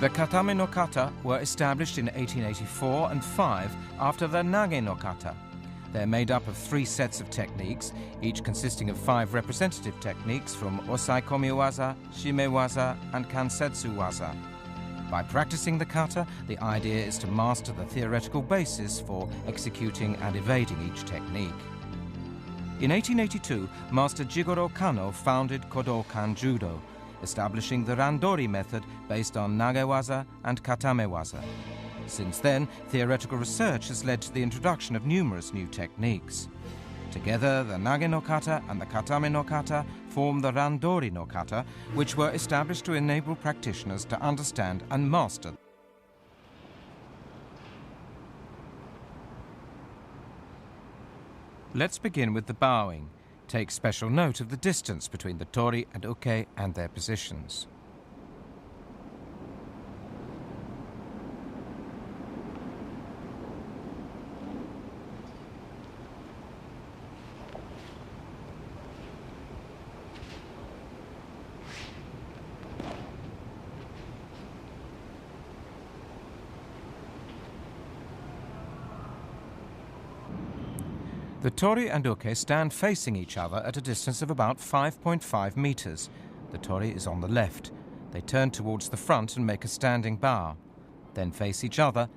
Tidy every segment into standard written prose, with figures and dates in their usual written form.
The katame no kata were established in 1884 and 5 after the nage no kata. They're made up of 3 sets of techniques, each consisting of 5 representative techniques from osaikomi waza, shime waza, and kansetsu waza. By practicing the kata, the idea is to master the theoretical basis for executing and evading each technique. In 1882, Master Jigoro Kano founded Kodokan Judo, establishing the randori method based on nage waza and katame waza. Since then, theoretical research has led to the introduction of numerous new techniques. Together, the nage no kata and the katame no kata form the randori no kata, which were established to enable practitioners to understand and master. Let's begin with the bowing. Take special note of the distance between the tori and uke and their positions. The tori and uke stand facing each other at a distance of about 5.5 meters. The tori is on the left. They turn towards the front and make a standing bow, then face each other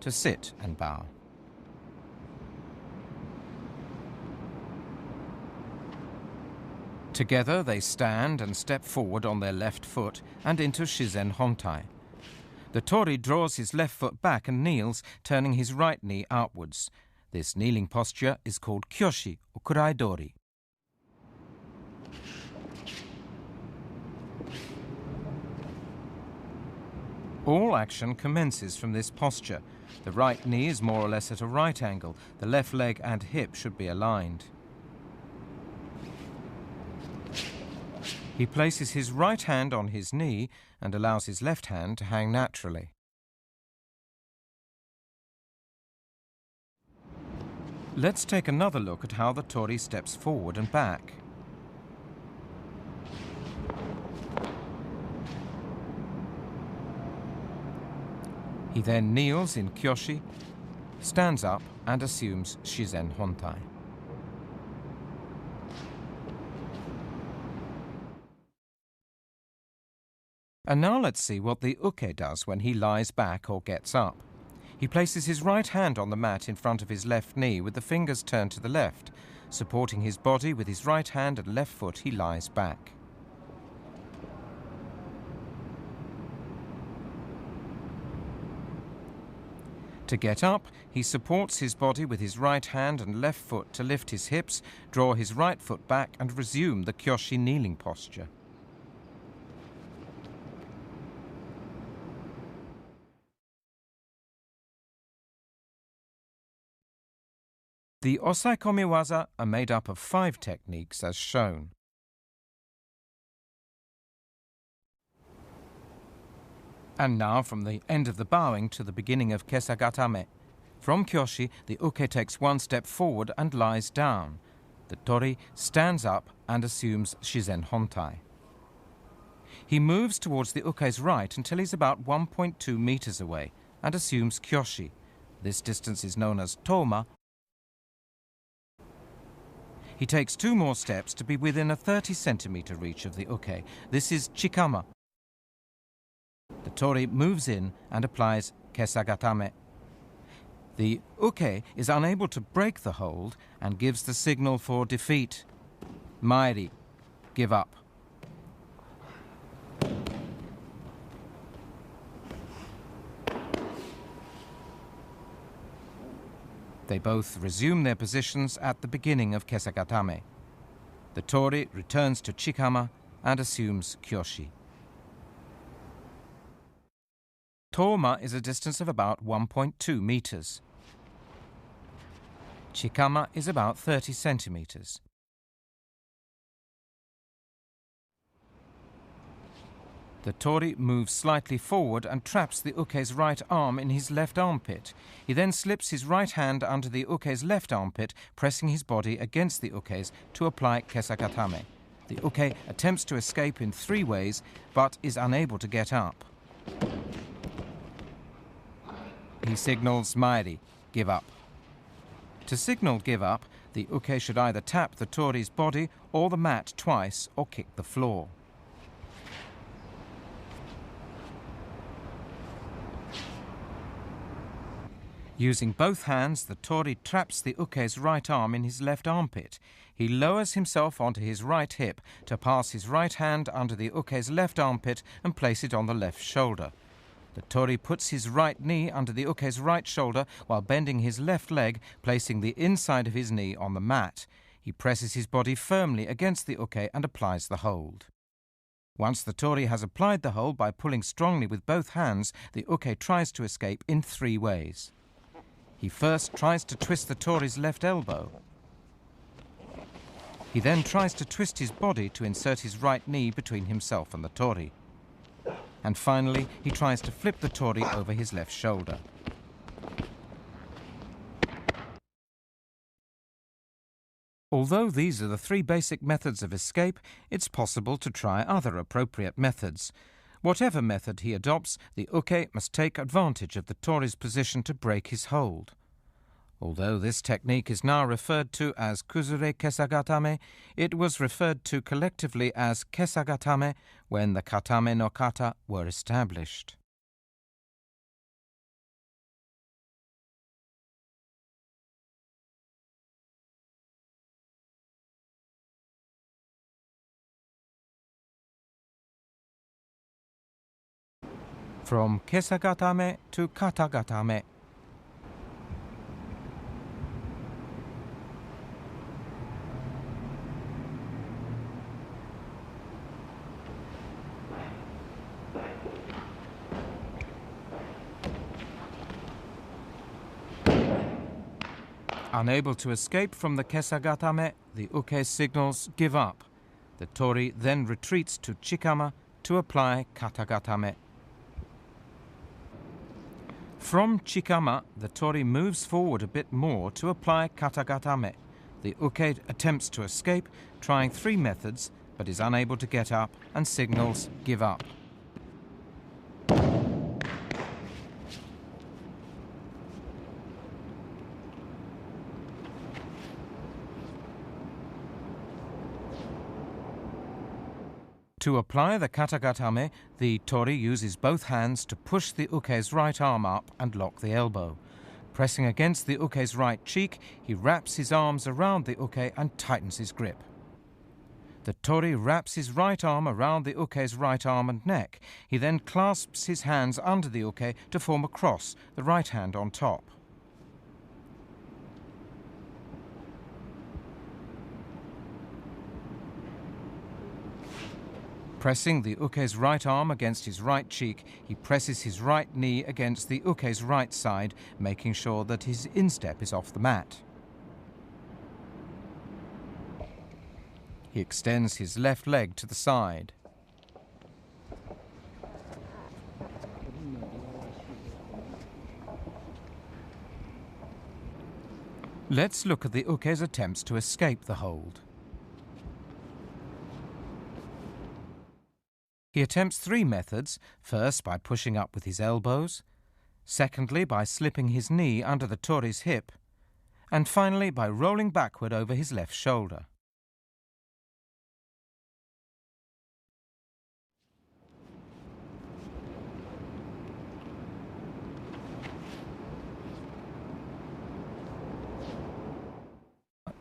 to sit and bow. Together they stand and step forward on their left foot and into shizen hontai. The tori draws his left foot back and kneels, turning his right knee outwards. This kneeling posture is called kyoshi or kuraidori. All action commences from this posture. The right knee is more or less at a right angle. The left leg and hip should be aligned. He places his right hand on his knee and allows his left hand to hang naturally. Let's take another look at how the tori steps forward and back. He then kneels in kyoshi, stands up and assumes shizen hontai. And now let's see what the uke does when he lies back or gets up. He places his right hand on the mat in front of his left knee with the fingers turned to the left. Supporting his body with his right hand and left foot, he lies back. To get up, he supports his body with his right hand and left foot to lift his hips, draw his right foot back and resume the kyoshi kneeling posture. The osaikomi waza are made up of 5 techniques as shown. And now from the end of the bowing to the beginning of Kesa Gatame. From kyoshi, the uke takes 1 step forward and lies down. The tori stands up and assumes shizen hontai. He moves towards the uke's right until he's about 1.2 meters away and assumes kyoshi. This distance is known as toma. He takes 2 more steps to be within a 30-centimeter reach of the uke. This is chikama. The tori moves in and applies Kesa Gatame. The uke is unable to break the hold and gives the signal for defeat. Mairi, give up. They both resume their positions at the beginning of Kesa Gatame. The tori returns to chikama and assumes kyoshi. Toma is a distance of about 1.2 meters. Chikama is about 30 centimeters. The tori moves slightly forward and traps the uke's right arm in his left armpit. He then slips his right hand under the uke's left armpit, pressing his body against the uke's to apply Kesa Gatame. The uke attempts to escape in 3 ways, but is unable to get up. He signals Maeri, give up. To signal give up, the uke should either tap the tori's body or the mat twice or kick the floor. Using both hands, the tori traps the uke's right arm in his left armpit. He lowers himself onto his right hip to pass his right hand under the uke's left armpit and place it on the left shoulder. The tori puts his right knee under the uke's right shoulder while bending his left leg, placing the inside of his knee on the mat. He presses his body firmly against the uke and applies the hold. Once the tori has applied the hold by pulling strongly with both hands, the uke tries to escape in 3 ways. He first tries to twist the tori's left elbow. He then tries to twist his body to insert his right knee between himself and the tori. And finally, he tries to flip the tori over his left shoulder. Although these are the 3 basic methods of escape, it's possible to try other appropriate methods. Whatever method he adopts, the uke must take advantage of the tori's position to break his hold. Although this technique is now referred to as Kuzure Kesa Gatame, it was referred to collectively as Kesa Gatame when the katame no kata were established. From Kesa Gatame to Katahajime. Unable to escape from the Kesa Gatame, the uke signals give up. The tori then retreats to chikama to apply Katahajime. From chikama, the tori moves forward a bit more to apply Katahajime. The uke attempts to escape, trying 3 methods, but is unable to get up and signals give up. To apply the Katahajime, the tori uses both hands to push the uke's right arm up and lock the elbow. Pressing against the uke's right cheek, he wraps his arms around the uke and tightens his grip. The tori wraps his right arm around the uke's right arm and neck. He then clasps his hands under the uke to form a cross, the right hand on top. Pressing the uke's right arm against his right cheek, he presses his right knee against the uke's right side, making sure that his instep is off the mat. He extends his left leg to the side. Let's look at the uke's attempts to escape the hold. He attempts 3 methods, first by pushing up with his elbows, secondly by slipping his knee under the tori's hip, and finally by rolling backward over his left shoulder.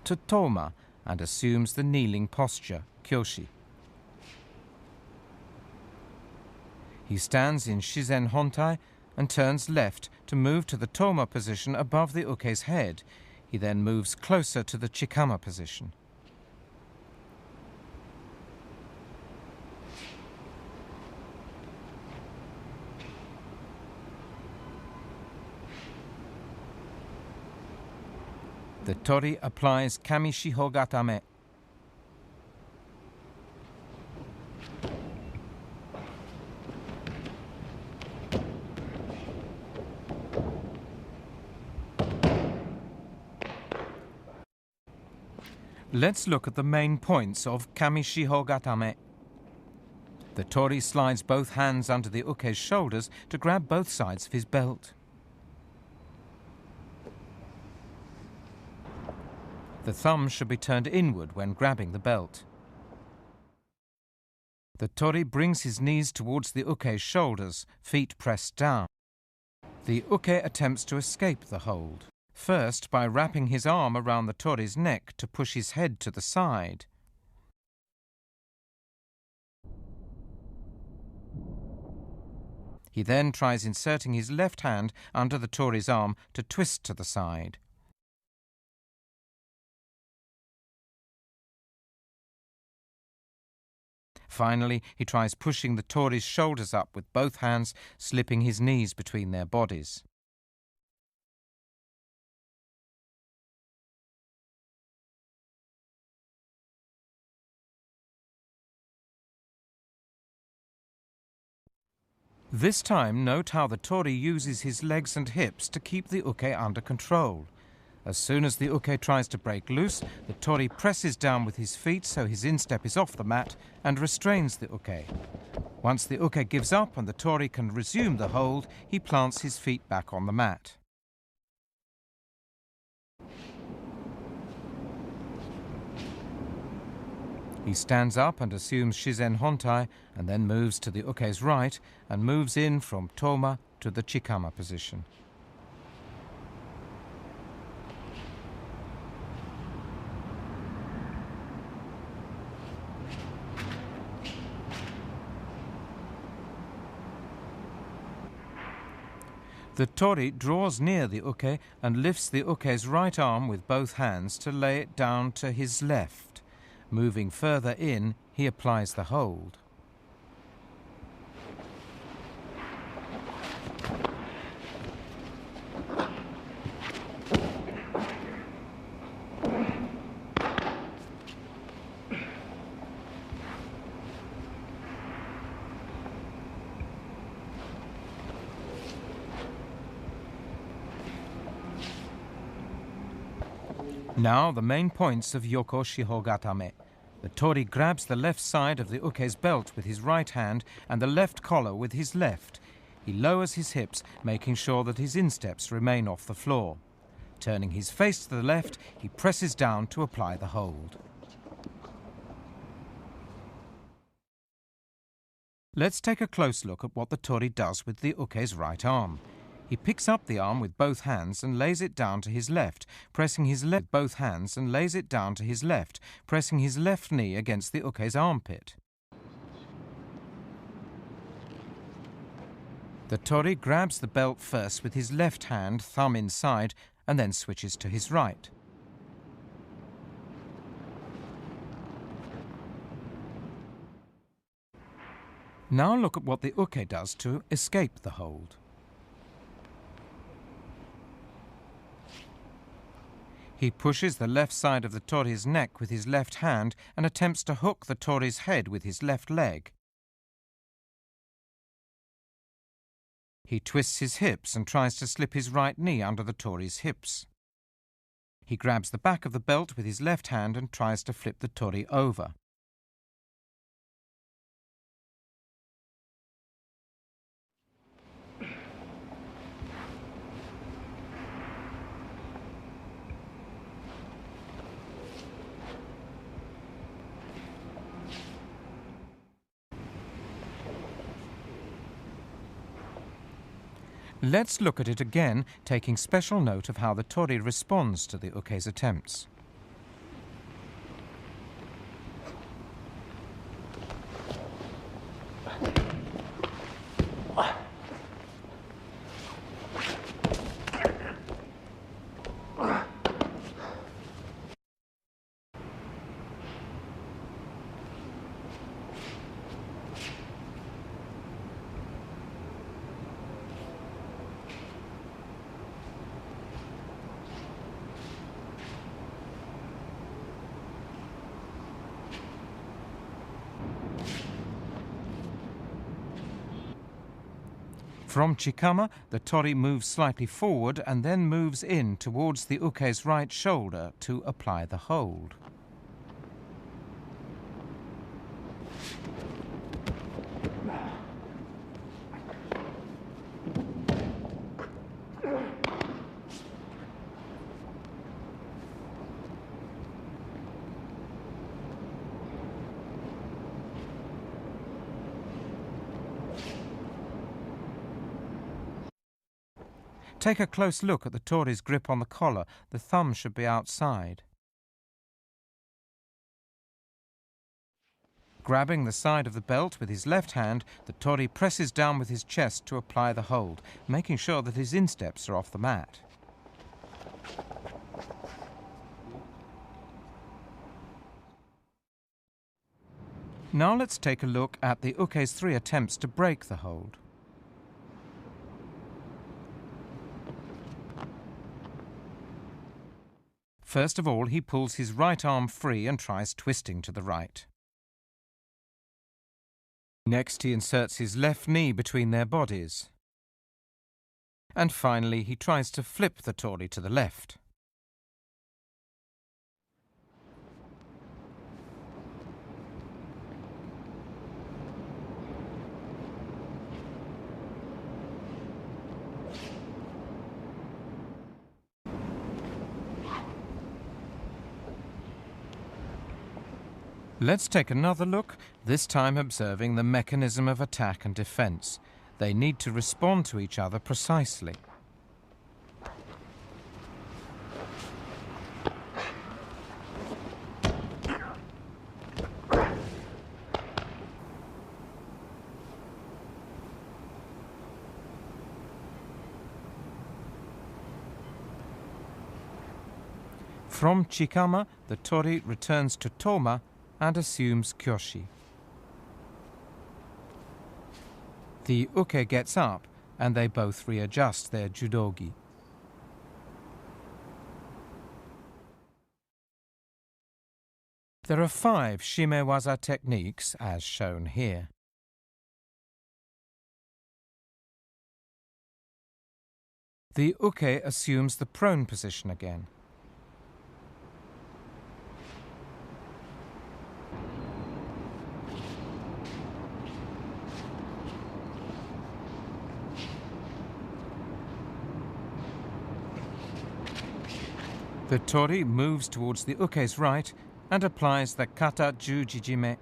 To toma and assumes the kneeling posture, kyoshi. He stands in shizen hontai and turns left to move to the toma position above the uke's head. He then moves closer to the chikama position. The tori applies Kamishihogatame. Let's look at the main points of Kamishihogatame. The tori slides both hands under the uke's shoulders to grab both sides of his belt. The thumb should be turned inward when grabbing the belt. The tori brings his knees towards the uke's shoulders, feet pressed down. The uke attempts to escape the hold, first by wrapping his arm around the tori's neck to push his head to the side. He then tries inserting his left hand under the tori's arm to twist to the side. Finally, he tries pushing the tori's shoulders up with both hands, slipping his knees between their bodies. This time, note how the tori uses his legs and hips to keep the uke under control. As soon as the uke tries to break loose, the tori presses down with his feet so his instep is off the mat and restrains the uke. Once the uke gives up and the tori can resume the hold, he plants his feet back on the mat. He stands up and assumes Shizen Hontai, and then moves to the uke's right and moves in from Toma to the Chikama position. The tori draws near the uke and lifts the uke's right arm with both hands to lay it down to his left. Moving further in, he applies the hold. Now the main points of Yoko Shihogatame. The tori grabs the left side of the uke's belt with his right hand and the left collar with his left. He lowers his hips, making sure that his insteps remain off the floor. Turning his face to the left, he presses down to apply the hold. Let's take a close look at what the tori does with the uke's right arm. He picks up the arm with both hands and lays it down to his left, pressing his left with both hands and lays it down to his left, pressing his left knee against the uke's armpit. The tori grabs the belt first with his left hand, thumb inside, and then switches to his right. Now look at what the uke does to escape the hold. He pushes the left side of the tori's neck with his left hand and attempts to hook the tori's head with his left leg. He twists his hips and tries to slip his right knee under the tori's hips. He grabs the back of the belt with his left hand and tries to flip the tori over. Let's look at it again, taking special note of how the tori responds to the uke's attempts. From Chikama, the tori moves slightly forward and then moves in towards the uke's right shoulder to apply the hold. Take a close look at the tori's grip on the collar. The thumb should be outside. Grabbing the side of the belt with his left hand, the tori presses down with his chest to apply the hold, making sure that his insteps are off the mat. Now let's take a look at the uke's 3 attempts to break the hold. First of all, he pulls his right arm free and tries twisting to the right. Next, he inserts his left knee between their bodies. And finally, he tries to flip the tori to the left. Let's take another look, this time observing the mechanism of attack and defense. They need to respond to each other precisely. From chikama, the tori returns to toma and assumes kyoshi. The uke gets up and they both readjust their judogi. There are 5 shimewaza techniques as shown here. The uke assumes the prone position again. The tori moves towards the uke's right and applies the kata jujijime.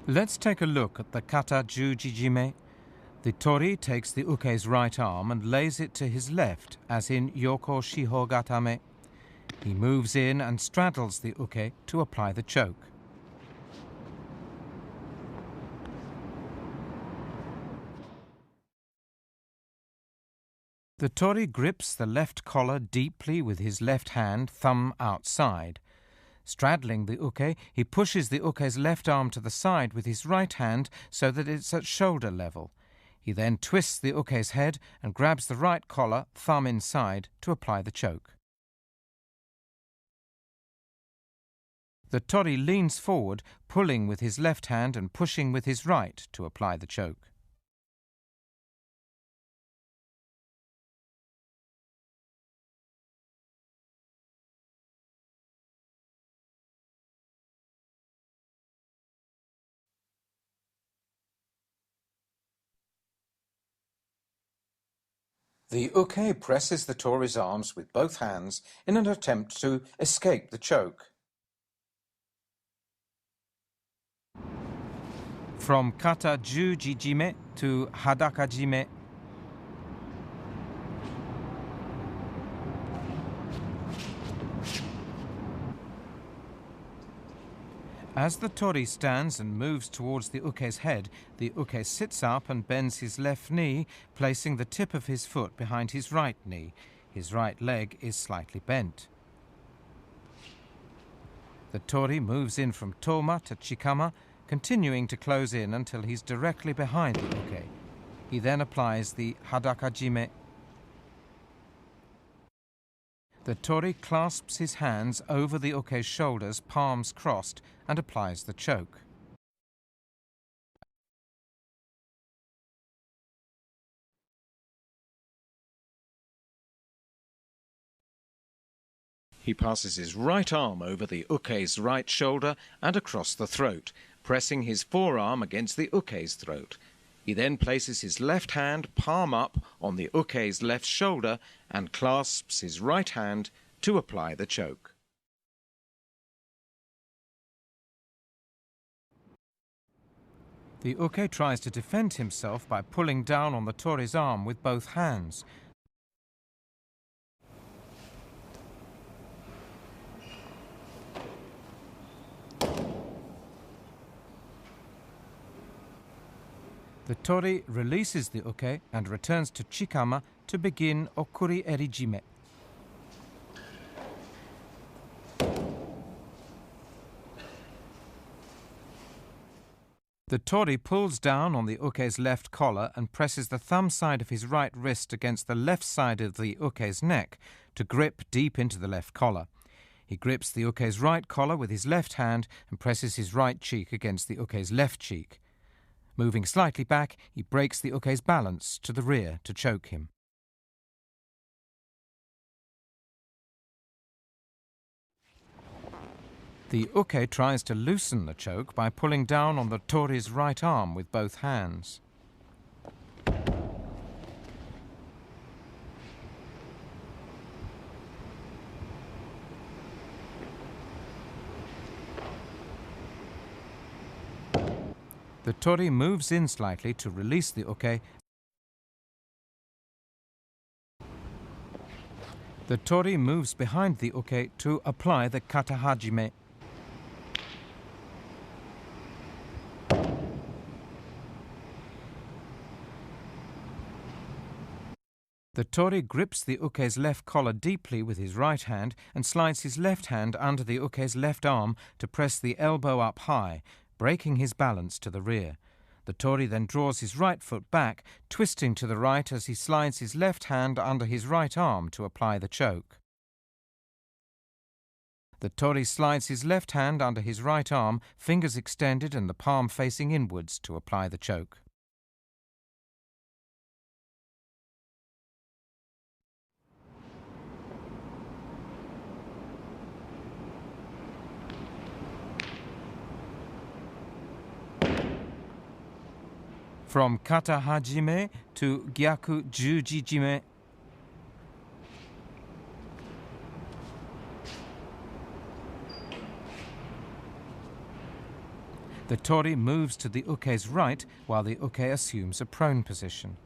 Let's take a look at the kata jujijime. The tori takes the uke's right arm and lays it to his left, as in yoko Shihogatame. He moves in and straddles the uke to apply the choke. The tori grips the left collar deeply with his left hand, thumb outside. Straddling the uke, he pushes the uke's left arm to the side with his right hand so that it's at shoulder level. He then twists the uke's head and grabs the right collar, thumb inside, to apply the choke. The tori leans forward, pulling with his left hand and pushing with his right to apply the choke. The uke presses the tori's arms with both hands in an attempt to escape the choke. From kata jujijime to hadakajime. As the tori stands and moves towards the uke's head, the uke sits up and bends his left knee, placing the tip of his foot behind his right knee. His right leg is slightly bent. The tori moves in from toma to chikama, continuing to close in until he's directly behind the uke. He then applies the hadakajime. The tori clasps his hands over the uke's shoulders, palms crossed, and applies the choke. He passes his right arm over the uke's right shoulder and across the throat, pressing his forearm against the uke's throat. He then places his left hand palm up on the uke's left shoulder and clasps his right hand to apply the choke. The uke tries to defend himself by pulling down on the tori's arm with both hands. The tori releases the uke and returns to chikama to begin okuri erijime. The tori pulls down on the uke's left collar and presses the thumb side of his right wrist against the left side of the uke's neck to grip deep into the left collar. He grips the uke's right collar with his left hand and presses his right cheek against the uke's left cheek. Moving slightly back, he breaks the uke's balance to the rear to choke him. The uke tries to loosen the choke by pulling down on the tori's right arm with both hands. The tori moves in slightly to release the uke. The tori moves behind the uke to apply the Katahajime. The tori grips the uke's left collar deeply with his right hand and slides his left hand under the uke's left arm to press the elbow up high, breaking his balance to the rear. The tori then draws his right foot back, twisting to the right as he slides his left hand under his right arm to apply the choke. The tori slides his left hand under his right arm, fingers extended and the palm facing inwards to apply the choke. From Katahajime to Gyaku Jujijime. The tori moves to the uke's right while the uke assumes a prone position.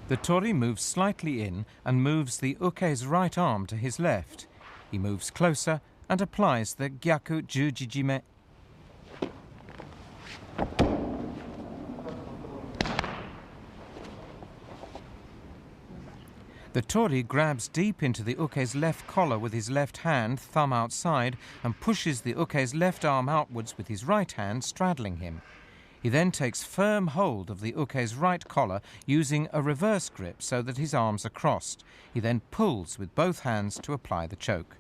The tori moves slightly in and moves the uke's right arm to his left. He moves closer and applies the Gyaku Jujijime. The tori grabs deep into the uke's left collar with his left hand, thumb outside, and pushes the uke's left arm outwards with his right hand, straddling him. He then takes firm hold of the uke's right collar using a reverse grip so that his arms are crossed. He then pulls with both hands to apply the choke.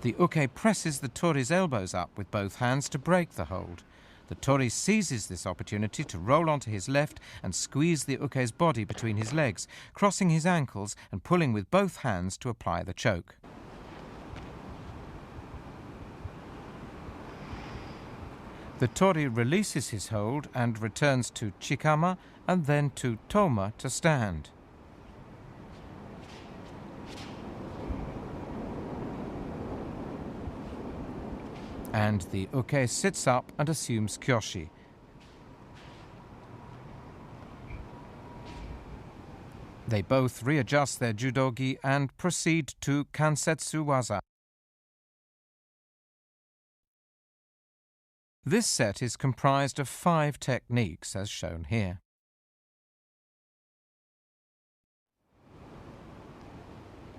The uke presses the tori's elbows up with both hands to break the hold. The tori seizes this opportunity to roll onto his left and squeeze the uke's body between his legs, crossing his ankles and pulling with both hands to apply the choke. The tori releases his hold and returns to chikama and then to toma to stand. And the uke sits up and assumes kyoshi. They both readjust their judogi and proceed to kansetsu waza. This set is comprised of 5 techniques, as shown here.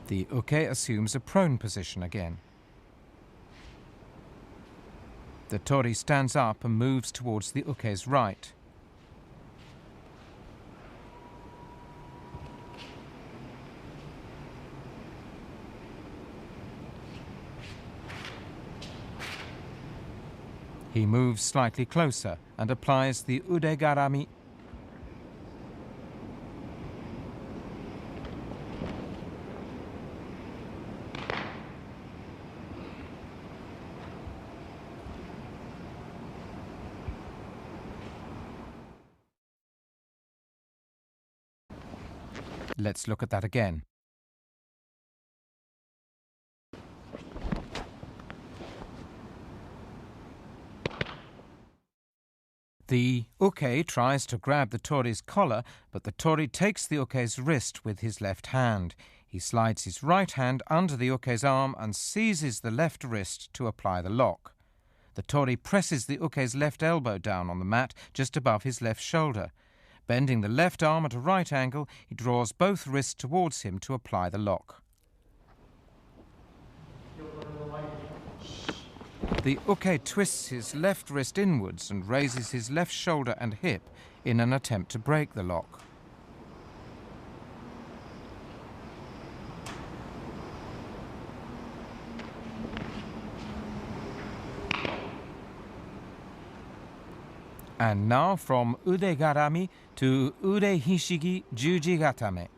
The uke assumes a prone position again. The tori stands up and moves towards the uke's right. He moves slightly closer and applies the Udegaremi. Let's look at that again. The uke tries to grab the tori's collar, but the tori takes the uke's wrist with his left hand. He slides his right hand under the uke's arm and seizes the left wrist to apply the lock. The tori presses the uke's left elbow down on the mat just above his left shoulder. Bending the left arm at a right angle, he draws both wrists towards him to apply the lock. The uke twists his left wrist inwards and raises his left shoulder and hip in an attempt to break the lock. And now from Udegaremi to Shihogatame.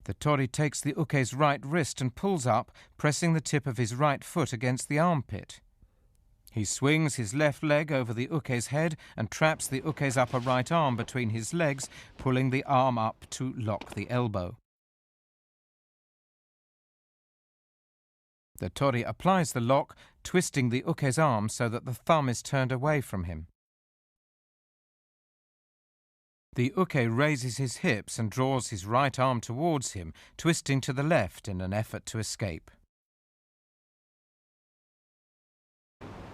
The tori takes the uke's right wrist and pulls up, pressing the tip of his right foot against the armpit. He swings his left leg over the uke's head and traps the uke's upper right arm between his legs, pulling the arm up to lock the elbow. The tori applies the lock, twisting the uke's arm so that the thumb is turned away from him. The uke raises his hips and draws his right arm towards him, twisting to the left in an effort to escape.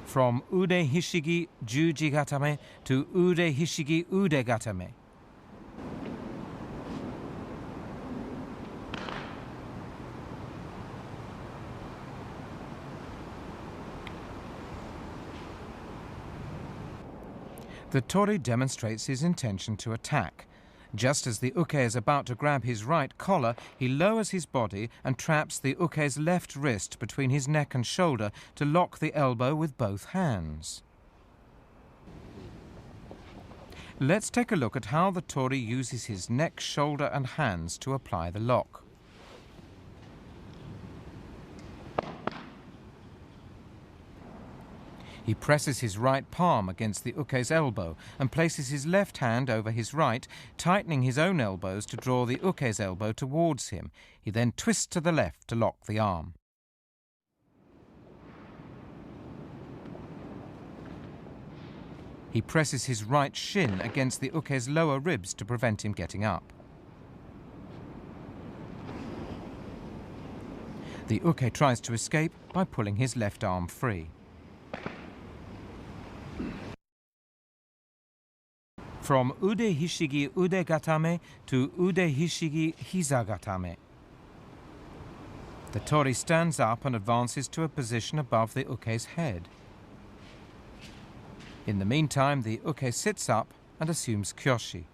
From Shihogatame to Udegaremi. The tori demonstrates his intention to attack. Just as the uke is about to grab his right collar, he lowers his body and traps the uke's left wrist between his neck and shoulder to lock the elbow with both hands. Let's take a look at how the tori uses his neck, shoulder and hands to apply the lock. He presses his right palm against the uke's elbow and places his left hand over his right, tightening his own elbows to draw the uke's elbow towards him. He then twists to the left to lock the arm. He presses his right shin against the uke's lower ribs to prevent him getting up. The uke tries to escape by pulling his left arm free. From Udegatame to Shihogatame. The tori stands up and advances to a position above the uke's head. In the meantime, the uke sits up and assumes kyoshi.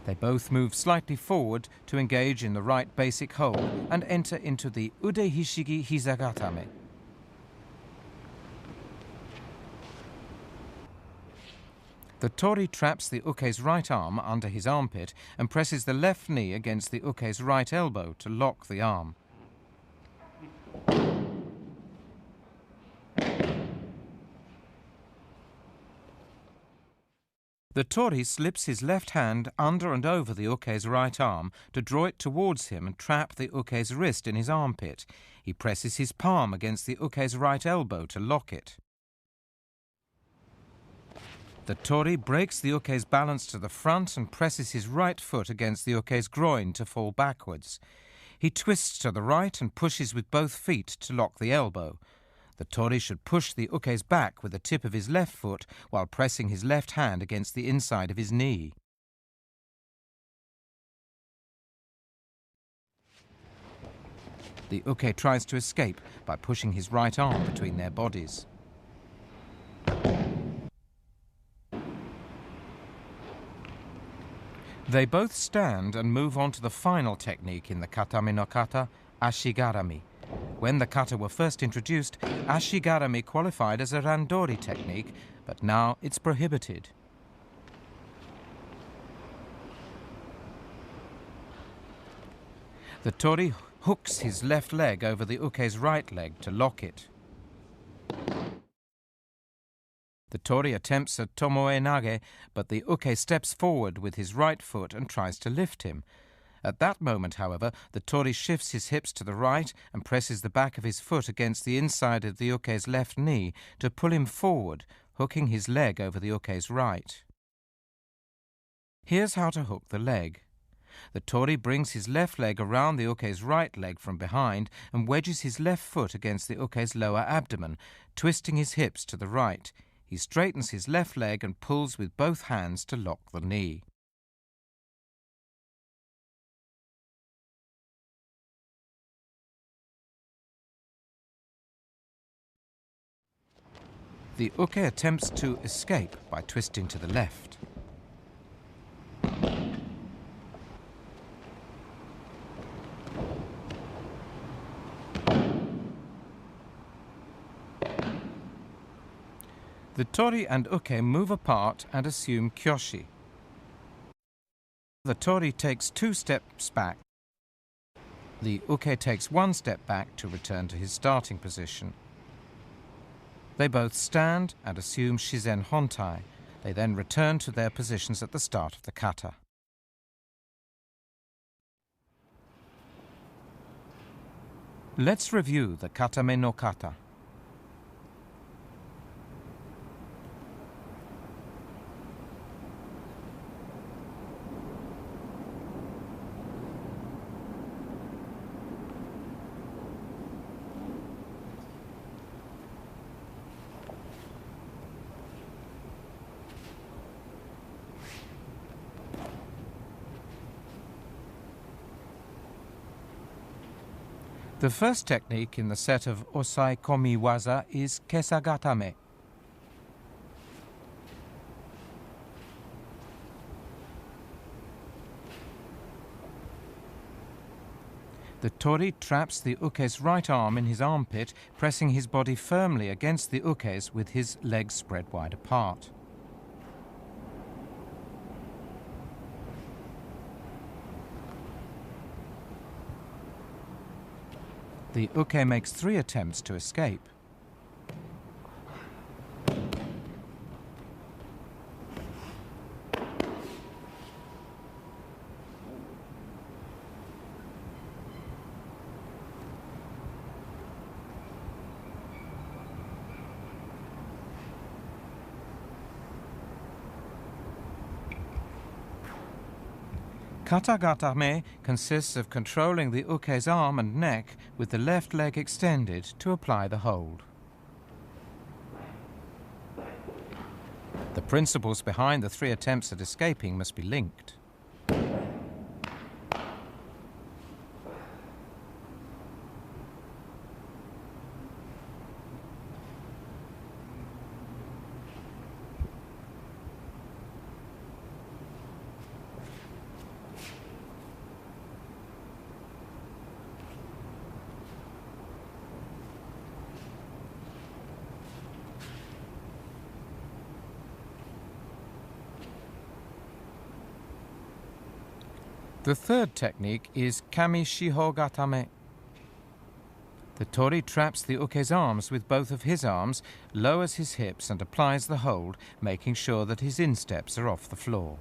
They both move slightly forward to engage in the right basic hold and enter into the Shihogatame. The tori traps the uke's right arm under his armpit and presses the left knee against the uke's right elbow to lock the arm. The tori slips his left hand under and over the uke's right arm to draw it towards him and trap the uke's wrist in his armpit. He presses his palm against the uke's right elbow to lock it. The tori breaks the uke's balance to the front and presses his right foot against the uke's groin to fall backwards. He twists to the right and pushes with both feet to lock the elbow. The tori should push the uke's back with the tip of his left foot while pressing his left hand against the inside of his knee. The uke tries to escape by pushing his right arm between their bodies. They both stand and move on to the final technique in the katame no kata, Ashigarami. When the kata were first introduced, Ashigarami qualified as a randori technique, but now it's prohibited. The tori hooks his left leg over the uke's right leg to lock it. The tori attempts a tomoe nage, but the uke steps forward with his right foot and tries to lift him. At that moment, however, the tori shifts his hips to the right and presses the back of his foot against the inside of the uke's left knee to pull him forward, hooking his leg over the uke's right. Here's how to hook the leg. The tori brings his left leg around the uke's right leg from behind and wedges his left foot against the uke's lower abdomen, twisting his hips to the right. He straightens his left leg and pulls with both hands to lock the knee. The uke attempts to escape by twisting to the left. The tori and uke move apart and assume kyoshi. The tori takes 2 steps back. The uke takes 1 step back to return to his starting position. They both stand and assume shizen hontai. They then return to their positions at the start of the kata. Let's review the katame no kata. The first technique in the set of osai komi waza is Kesa Gatame. The tori traps the uke's right arm in his armpit, pressing his body firmly against the uke's with his legs spread wide apart. The uke makes 3 attempts to escape. Kata gatame consists of controlling the uke's arm and neck with the left leg extended to apply the hold. The principles behind the 3 attempts at escaping must be linked. The third technique is Kamishihogatame. The tori traps the uke's arms with both of his arms, lowers his hips and applies the hold, making sure that his insteps are off the floor.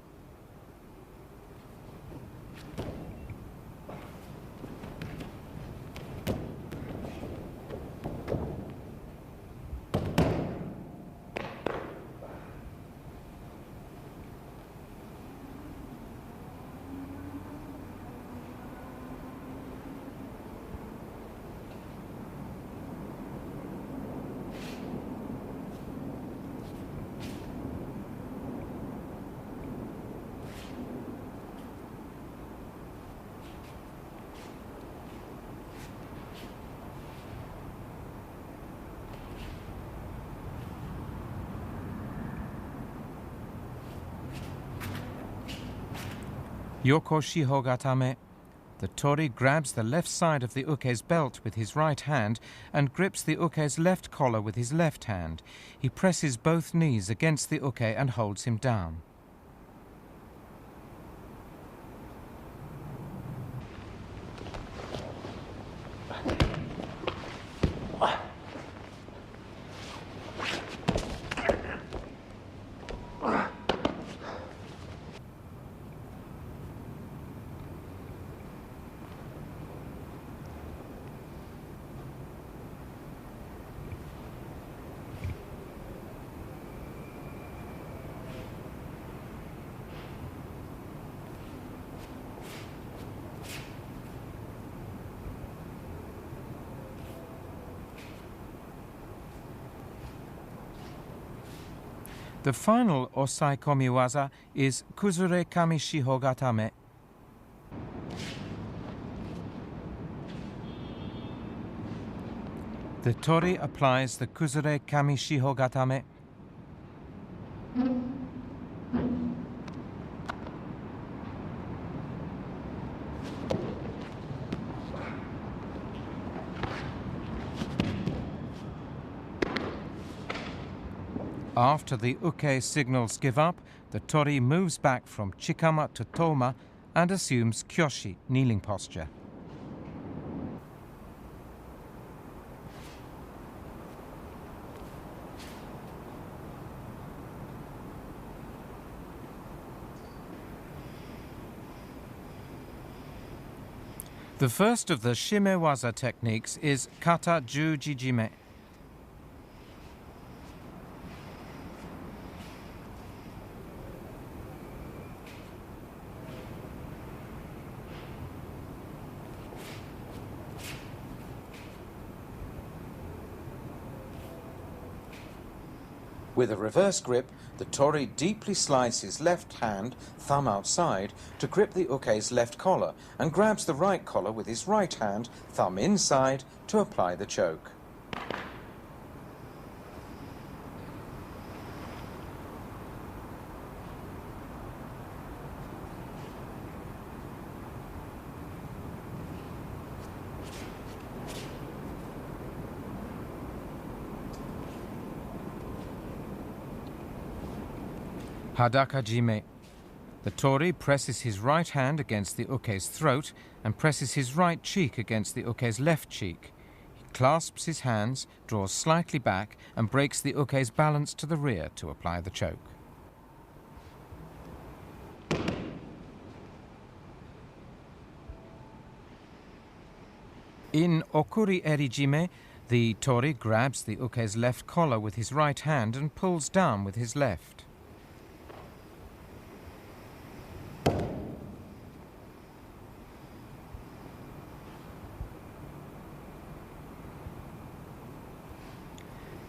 Yoko Shihogatame. The tori grabs the left side of the uke's belt with his right hand and grips the uke's left collar with his left hand. He presses both knees against the uke and holds him down. The final osai komiwaza is Kuzure Kamishihogatame. The tori applies the Kuzure Kamishihogatame. After the uke signals give up, the tori moves back from chikama to toma and assumes kyoshi, kneeling posture. The first of the shimewaza techniques is kata jujijime. With a reverse grip, the tori deeply slides his left hand, thumb outside, to grip the uke's left collar and grabs the right collar with his right hand, thumb inside, to apply the choke. Hadakajime. The tori presses his right hand against the uke's throat and presses his right cheek against the uke's left cheek. He clasps his hands, draws slightly back and breaks the uke's balance to the rear to apply the choke. In okuri erijime, the tori grabs the uke's left collar with his right hand and pulls down with his left.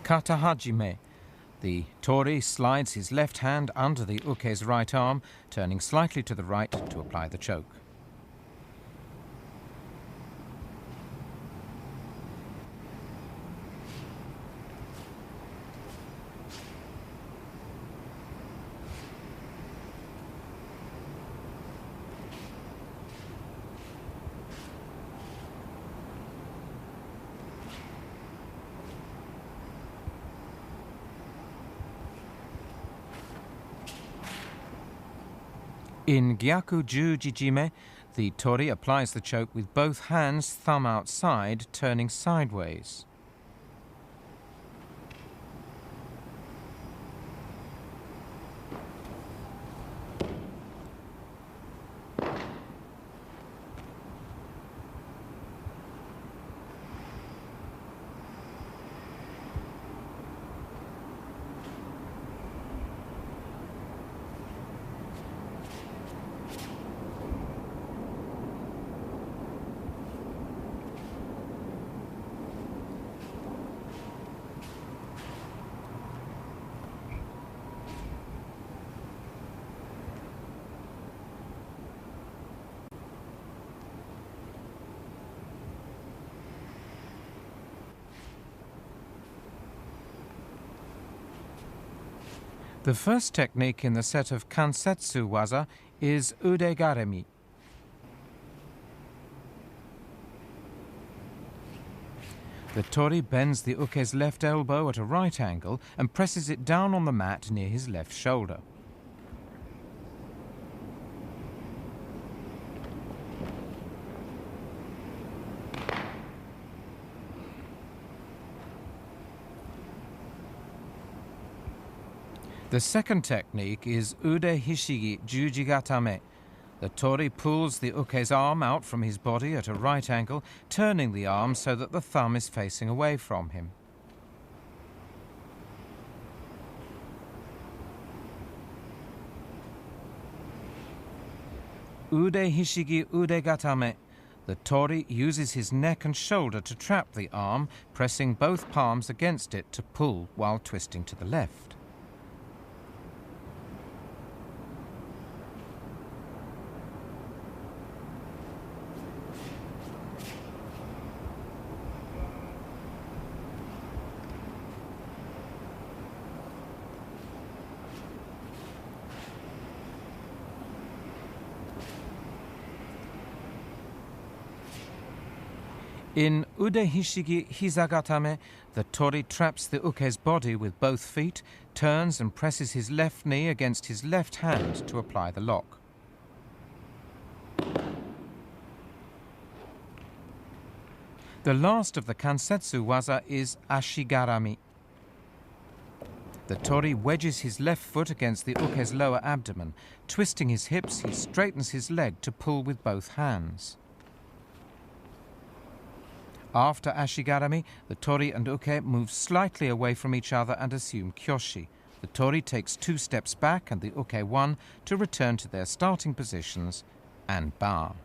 Katahajime. The tori slides his left hand under the uke's right arm, turning slightly to the right to apply the choke. In Gyaku Jujijime, the tori applies the choke with both hands, thumb outside, turning sideways. The first technique in the set of kansetsu waza is Udegaremi. The tori bends the uke's left elbow at a right angle and presses it down on the mat near his left shoulder. The second technique is Shihogatame. The tori pulls the uke's arm out from his body at a right angle, turning the arm so that the thumb is facing away from him. Udegatame. The tori uses his neck and shoulder to trap the arm, pressing both palms against it to pull while twisting to the left. In Hisagatame, the tori traps the uke's body with both feet, turns and presses his left knee against his left hand to apply the lock. The last of the kansetsu waza is Ashigarami. The tori wedges his left foot against the uke's lower abdomen. Twisting his hips, he straightens his leg to pull with both hands. After Ashigarami, the tori and uke move slightly away from each other and assume kyoshi. The tori takes 2 steps back and the uke 1 to return to their starting positions and bow.